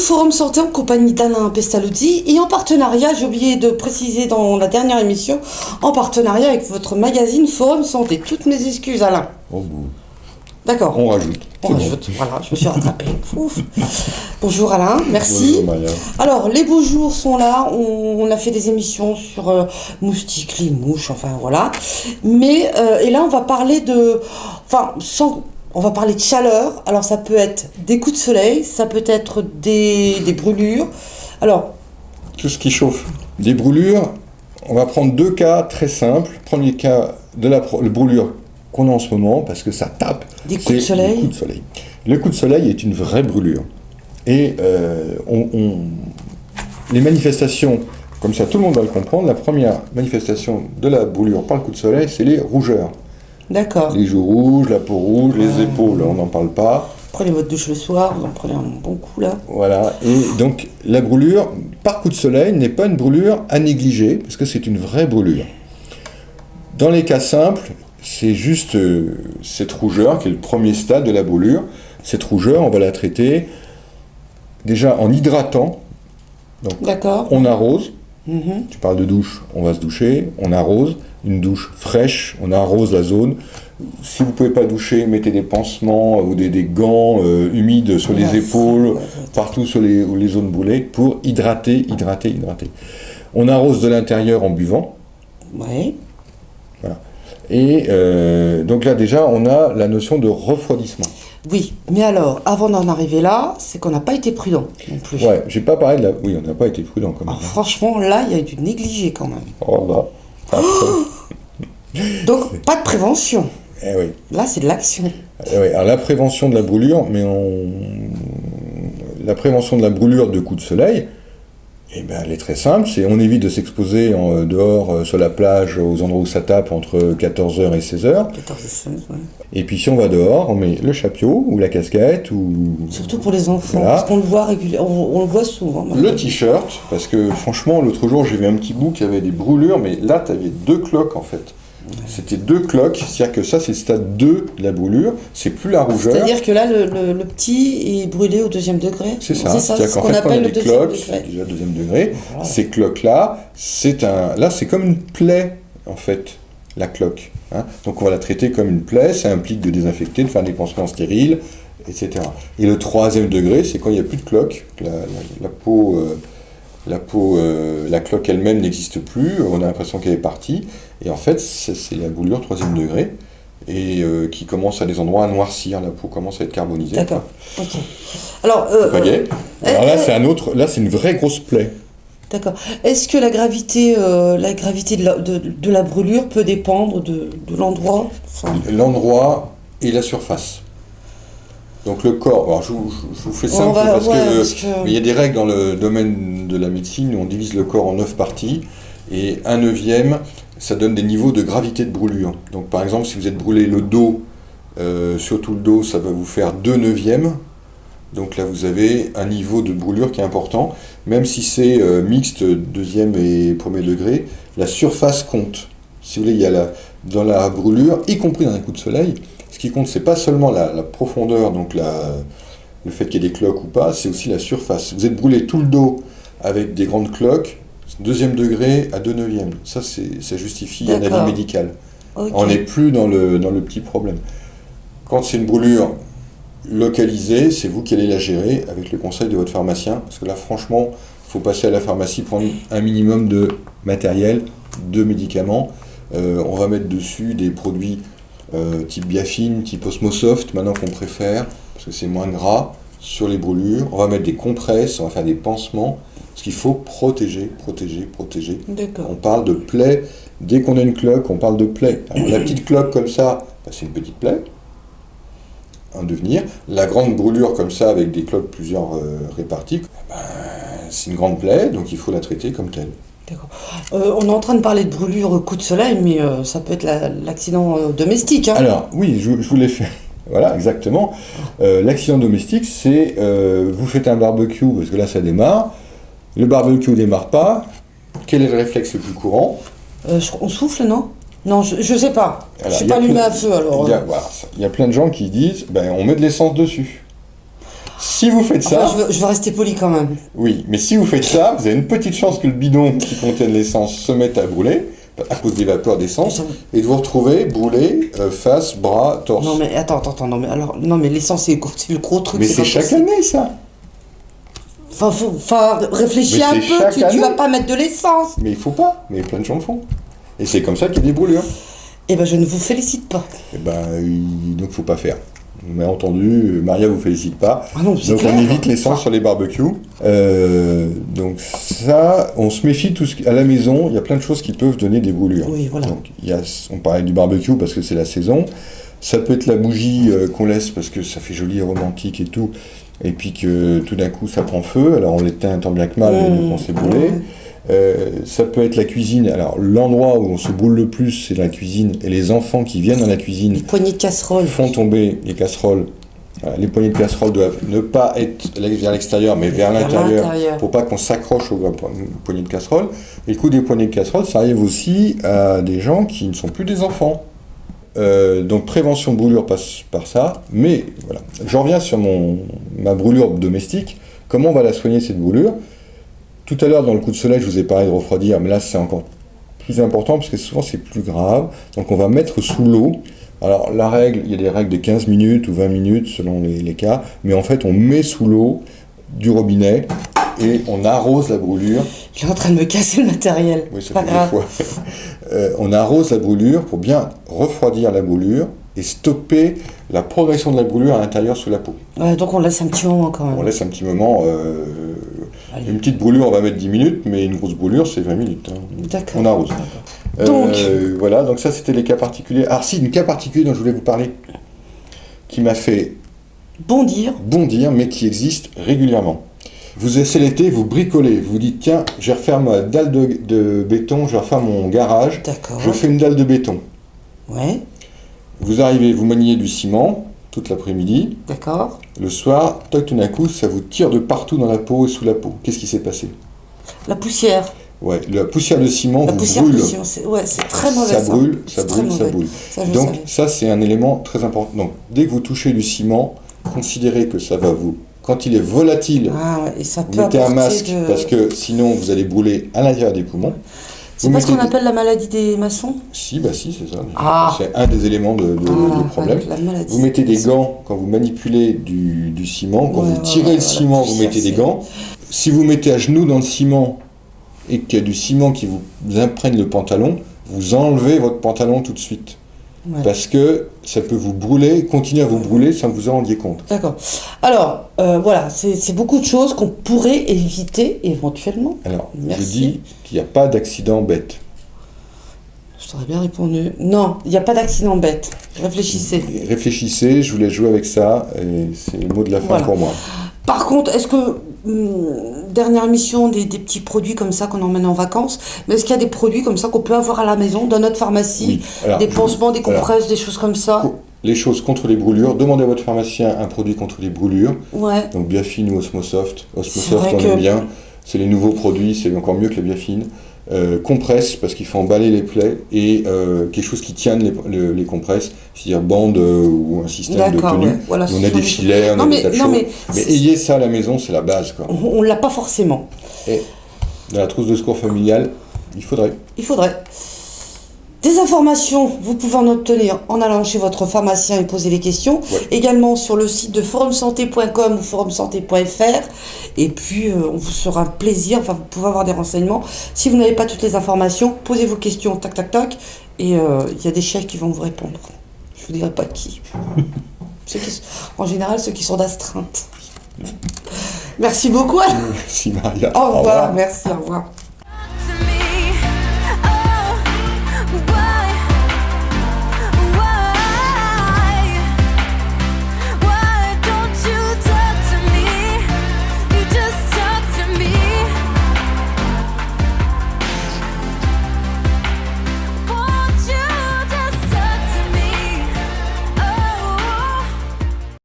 Forum Santé en compagnie d'Alain Pestalozzi et en partenariat, j'ai oublié de préciser dans la dernière émission, en partenariat avec votre magazine Forum Santé. Toutes mes excuses, Alain. Oh, bon. D'accord. On rajoute. On rajoute. Voilà, je me suis rattrapée. Ouf. Bonjour Alain, merci. Bonjour Maria. Alors, les beaux jours sont là. On a fait des émissions sur moustiques, les mouches, enfin voilà. Mais, et là, on va parler de... Enfin, on va parler de chaleur. Alors, ça peut être des coups de soleil, ça peut être des brûlures. Alors... Tout ce qui chauffe. Des brûlures, on va prendre deux cas très simples. Premier cas de la brûlure qu'on a en ce moment, parce que ça tape. Des coups de soleil. Les coups de soleil. Le coup de soleil est une vraie brûlure. Et les manifestations, comme ça tout le monde va le comprendre, la première manifestation de la brûlure par le coup de soleil, c'est les rougeurs. D'accord. Les joues rouges, la peau rouge, les épaules, on n'en parle pas. Prenez votre douche le soir, vous en prenez un bon coup là. Voilà, et donc la brûlure par coup de soleil n'est pas une brûlure à négliger, parce que c'est une vraie brûlure. Dans les cas simples, c'est juste cette rougeur qui est le premier stade de la brûlure. Cette rougeur, on va la traiter déjà en hydratant. Donc, d'accord. On arrose. Tu parles de douche, on va se doucher. On arrose. Une douche fraîche, on arrose la zone. Si vous ne pouvez pas doucher, mettez des pansements ou des gants humides sur les épaules, partout sur les zones brûlées, pour hydrater. On arrose de l'intérieur en buvant. Oui. Voilà. Et donc là déjà, on a la notion de refroidissement. Oui, mais alors, avant d'en arriver là, c'est qu'on n'a pas été prudent non plus. Ouais, j'ai pas parlé de la... Oui, on n'a pas été prudent quand même. Alors, franchement, là, il y a eu du négligé quand même. Oh là. Donc, pas de prévention. Eh oui. Là, c'est de l'action. Eh oui. Alors la prévention de la brûlure, la prévention de la brûlure de coups de soleil, eh ben, elle est très simple, c'est on évite de s'exposer dehors sur la plage aux endroits où ça tape entre 14h et 16h. 14 et 16, ouais. Et puis si on va dehors, on met le chapeau ou la casquette ou... Surtout pour les enfants, voilà. parce qu'on le voit régulièrement, on le voit souvent. Maintenant. Le t-shirt, parce que franchement, l'autre jour, j'ai vu un petit bout qui avait des brûlures, mais là, tu avais deux cloques en fait. C'était deux cloques, c'est-à-dire que ça, c'est le stade 2 de la brûlure, c'est plus la rougeur. C'est-à-dire que là, le petit est brûlé au 2e degré. C'est ça, c'est-à-dire qu'en fait, quand il y a des cloques, déjà 2e degré, voilà. Ces cloques-là, c'est comme une plaie, en fait, la cloque. Hein. Donc on va la traiter comme une plaie, ça implique de désinfecter, de faire des pansements stériles, etc. Et le 3e degré, c'est quand il n'y a plus de cloque, la cloque elle-même n'existe plus, on a l'impression qu'elle est partie, et en fait c'est la brûlure 3e degré, et qui commence à des endroits à noircir, la peau commence à être carbonisée. D'accord, ok. Alors, là c'est une vraie grosse plaie. D'accord. Est-ce que la gravité de la brûlure peut dépendre de l'endroit ? L'endroit et la surface. Donc le corps, alors je vous fais simple parce que il y a des règles dans le domaine de la médecine où on divise le corps en 9 parties et 1/9, ça donne des niveaux de gravité de brûlure. Donc par exemple, si vous êtes brûlé le dos, surtout le dos, ça va vous faire 2/9. Donc là vous avez un niveau de brûlure qui est important, même si c'est mixte 2e et 1er degré, la surface compte. Si vous voulez, il y a dans la brûlure, y compris dans un coup de soleil, ce qui compte, c'est pas seulement la profondeur, donc le fait qu'il y ait des cloques ou pas, c'est aussi la surface. Vous êtes brûlé tout le dos avec des grandes cloques, 2e degré à 2/9. Ça justifie un avis médical. Okay. On n'est plus dans le petit problème. Quand c'est une brûlure localisée, c'est vous qui allez la gérer avec le conseil de votre pharmacien, parce que là, franchement, il faut passer à la pharmacie, prendre un minimum de matériel, de médicaments. On va mettre dessus des produits type Biafine, type Osmosoft, maintenant qu'on préfère, parce que c'est moins gras, sur les brûlures. On va mettre des compresses, on va faire des pansements, parce qu'il faut protéger. D'accord. On parle de plaie, dès qu'on a une cloque, on parle de plaie. Alors, la petite cloque comme ça, c'est une petite plaie, en devenir. La grande brûlure comme ça, avec des cloques plusieurs réparties, c'est une grande plaie, donc il faut la traiter comme telle. D'accord. On est en train de parler de brûlure coup de soleil, mais ça peut être l'accident domestique. Hein. Alors, oui, je voulais faire... Voilà, exactement. L'accident domestique, c'est... vous faites un barbecue, parce que là, ça démarre. Le barbecue ne démarre pas. Quel est le réflexe le plus courant ? On souffle, non ? Non, je sais pas. Alors, je ne suis pas allumé à feu, alors. Il y a plein de gens qui disent, on met de l'essence dessus. Si vous faites ça... Enfin, je veux rester poli quand même. Oui, mais si vous faites ça, vous avez une petite chance que le bidon qui contient l'essence se mette à brûler, à cause des vapeurs d'essence, et de vous retrouver brûlé, face, bras, torse. Non mais attends, non mais l'essence c'est le gros truc. Mais c'est chaque année ça. Enfin, réfléchis un peu, tu vas pas mettre de l'essence. Mais il faut pas, mais plein de gens le font. Et c'est comme ça qu'il y a des brûlures. Eh ben je ne vous félicite pas. Eh ben, donc faut pas faire. Vous m'avez entendu, Maria vous félicite pas. Ah non, donc clair. On évite l'essence sur les barbecues. Donc ça, on se méfie à la maison, il y a plein de choses qui peuvent donner des brûlures. Oui, voilà. Donc, on parlait du barbecue parce que c'est la saison. Ça peut être la bougie qu'on laisse parce que ça fait joli et romantique et tout. Et puis que tout d'un coup ça prend feu, alors on l'éteint tant bien que mal et donc on s'est brûlé. Ça peut être la cuisine, alors l'endroit où on se brûle le plus c'est la cuisine, et les enfants qui viennent dans la cuisine, les poignées de casserole font tomber les casseroles. Les poignées de casserole doivent ne pas être vers l'extérieur mais vers l'intérieur, pour pas qu'on s'accroche aux poignées de casserole. Et le coup des poignées de casserole, ça arrive aussi à des gens qui ne sont plus des enfants. Donc prévention brûlure passe par ça, mais voilà. J'en reviens sur ma brûlure domestique. Comment on va la soigner cette brûlure? Tout à l'heure dans le coup de soleil je vous ai parlé de refroidir, mais là c'est encore plus important parce que souvent c'est plus grave. Donc on va mettre sous l'eau. Alors la règle, il y a des règles de 15 minutes ou 20 minutes selon les cas, mais en fait on met sous l'eau du robinet et on arrose la brûlure. Il est en train de me casser le matériel. Oui, ça fait deux fois. On arrose la brûlure pour bien refroidir la brûlure et stopper la progression de la brûlure à l'intérieur sous la peau. Ouais, donc on laisse un petit moment quand même. On laisse un petit moment. Une petite brûlure, on va mettre 10 minutes, mais une grosse brûlure, c'est 20 minutes. Hein. D'accord. On arrose. Donc voilà, donc ça c'était les cas particuliers. Ah si, un cas particulier dont je voulais vous parler, qui m'a fait bondir, mais qui existe régulièrement. C'est l'été, vous bricolez, vous dites tiens, je vais refaire ma dalle de béton, je vais refaire mon garage, je fais une dalle de béton. Ouais. Vous arrivez, vous maniez du ciment toute l'après-midi. D'accord. Le soir, toc, tout d'un coup, ça vous tire de partout dans la peau et sous la peau. Qu'est-ce qui s'est passé? La poussière. Ouais, la poussière de ciment vous brûle. C'est très mauvais. Ça brûle. Donc ça c'est un élément très important. Donc dès que vous touchez du ciment, considérez que ça va vous... Quand il est volatile, et ça vous mettez un masque parce que sinon vous allez brûler à l'intérieur des poumons. C'est pas ce qu'on appelle la maladie des maçons? Si, c'est ça. C'est un des éléments de problème. Vous mettez des gants quand vous manipulez du ciment. Quand vous tirez le ciment, vous mettez des gants. Si vous mettez à genoux dans le ciment et qu'il y a du ciment qui vous imprègne le pantalon, vous enlevez votre pantalon tout de suite. Ouais. Parce que ça peut vous brûler, continuer à vous brûler sans que vous en rendiez compte. D'accord. Alors, voilà, c'est beaucoup de choses qu'on pourrait éviter éventuellement. Alors, je dis qu'il n'y a pas d'accident bête. Je t'aurais bien répondu. Non, il n'y a pas d'accident bête. Réfléchissez, je voulais jouer avec ça, et c'est le mot de la fin pour moi. Par contre, est-ce que, dernière mission, des petits produits comme ça qu'on emmène en vacances, mais est-ce qu'il y a des produits comme ça qu'on peut avoir à la maison, dans notre pharmacie, des pansements, des compresses, des choses comme ça? Les choses contre les brûlures, demandez à votre pharmacien un produit contre les brûlures. Ouais. Donc Biafine ou Osmosoft. Osmosoft, on aime bien. C'est les nouveaux produits, c'est encore mieux que la Biafine. Compresse, parce qu'il faut emballer les plaies, et quelque chose qui tienne les compresses, c'est-à-dire bande ou un système de tenue. Ouais. Voilà, on a des filets, on a des tas de choses. Mais ayez ça à la maison, c'est la base, quoi. On l'a pas forcément. Et dans la trousse de secours familiale, il faudrait. Des informations, vous pouvez en obtenir en allant chez votre pharmacien et poser les questions. Ouais. Également sur le site de forumsanté.com ou forumsanté.fr. Et puis, on vous sera un plaisir, vous pouvez avoir des renseignements. Si vous n'avez pas toutes les informations, posez vos questions, tac, tac, tac. Et il y a des chefs qui vont vous répondre. Je ne vous dirai pas qui. En général, ceux qui sont d'astreinte. Merci beaucoup. Merci Maria. Au revoir. Merci, au revoir.